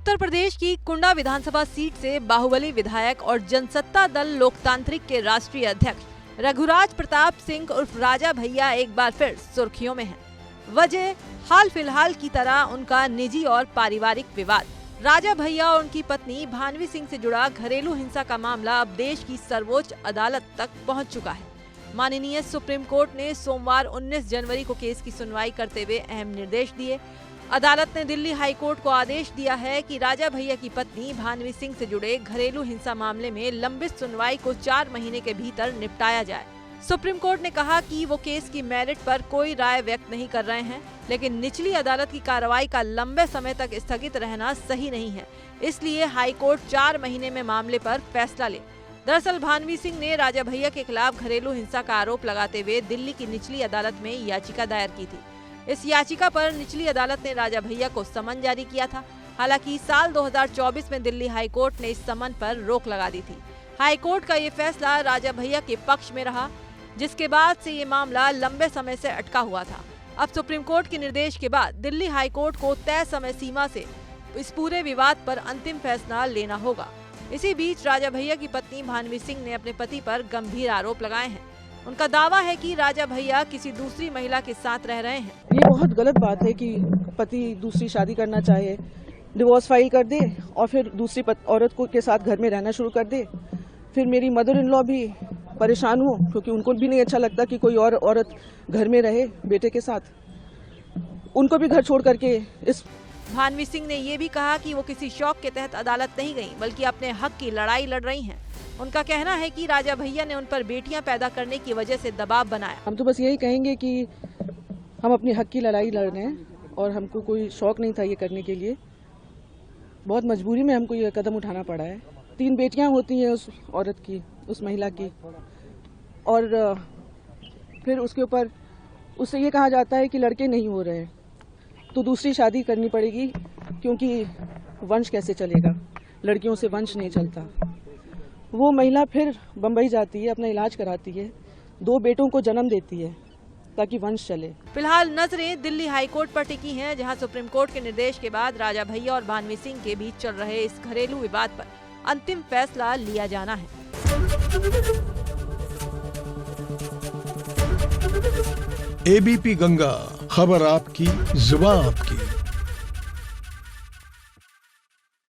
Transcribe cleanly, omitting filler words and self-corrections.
उत्तर प्रदेश की कुंडा विधानसभा सीट से बाहुबली विधायक और जनसत्ता दल लोकतांत्रिक के राष्ट्रीय अध्यक्ष रघुराज प्रताप सिंह उर्फ राजा भैया एक बार फिर सुर्खियों में हैं। वजह हाल फिलहाल की तरह उनका निजी और पारिवारिक विवाद। राजा भैया और उनकी पत्नी भानवी सिंह से जुड़ा घरेलू हिंसा का मामला अब देश की सर्वोच्च अदालत तक पहुंच चुका है। माननीय सुप्रीम कोर्ट ने सोमवार 19 जनवरी को केस की सुनवाई करते हुए अहम निर्देश दिए। अदालत ने दिल्ली हाई कोर्ट को आदेश दिया है कि राजा भैया की पत्नी भानवी सिंह से जुड़े घरेलू हिंसा मामले में लंबित सुनवाई को 4 महीने के भीतर निपटाया जाए। सुप्रीम कोर्ट ने कहा कि वो केस की मेरिट पर कोई राय व्यक्त नहीं कर रहे हैं, लेकिन निचली अदालत की कार्रवाई का लंबे समय तक स्थगित रहना सही नहीं है, इसलिए हाई कोर्ट 4 महीने में मामले पर फैसला ले। दरअसल भानवी सिंह ने राजा भैया के खिलाफ घरेलू हिंसा का आरोप लगाते हुए दिल्ली की निचली अदालत में याचिका दायर की थी। इस याचिका पर निचली अदालत ने राजा भैया को समन जारी किया था। हालांकि साल 2024 में दिल्ली हाई कोर्ट ने इस समन पर रोक लगा दी थी। हाई कोर्ट का ये फैसला राजा भैया के पक्ष में रहा, जिसके बाद से ये मामला लंबे समय से अटका हुआ था। अब सुप्रीम कोर्ट के निर्देश के बाद दिल्ली हाई कोर्ट को तय समय सीमा से इस पूरे विवाद पर अंतिम फैसला लेना होगा। इसी बीच राजा भैया की पत्नी भानवी सिंह ने अपने पति पर गंभीर आरोप लगाए हैं। उनका दावा है कि राजा भैया किसी दूसरी महिला के साथ रह रहे हैं। ये बहुत गलत बात है कि पति दूसरी शादी करना चाहे, डिवोर्स फाइल कर दे और फिर दूसरी औरत को के साथ घर में रहना शुरू कर दे। फिर मेरी मदर इन लॉ भी परेशान हो, क्योंकि उनको भी नहीं अच्छा लगता कि कोई और औरत घर में रहे बेटे के साथ। उनको भी घर छोड़ करके इस भानवी सिंह ने ये भी कहा कि वो किसी शौक के तहत अदालत नहीं गई, बल्कि अपने हक की लड़ाई लड़ रही हैं। उनका कहना है कि राजा भैया ने उन पर बेटियां पैदा करने की वजह से दबाव बनाया। हम तो बस यही कहेंगे कि हम अपने हक की लड़ाई लड़ रहे हैं और हमको कोई शौक नहीं था ये करने के लिए। बहुत मजबूरी में हमको ये कदम उठाना पड़ा है। 3 बेटियां होती हैं उस औरत की, उस महिला की, और फिर उसके ऊपर उससे ये कहा जाता है कि लड़के नहीं हो रहे हैं तो दूसरी शादी करनी पड़ेगी, क्योंकि वंश कैसे चलेगा, लड़कियों से वंश नहीं चलता। वो महिला फिर बम्बई जाती है, अपना इलाज कराती है, 2 बेटों को जन्म देती है ताकि वंश चले। फिलहाल नजरें दिल्ली हाई कोर्ट पर टिकी हैं, जहां सुप्रीम कोर्ट के निर्देश के बाद राजा भैया और भानवी सिंह के बीच चल रहे इस घरेलू विवाद पर अंतिम फैसला लिया जाना है। एबीपी गंगा, खबर आपकी, जुबान आपकी।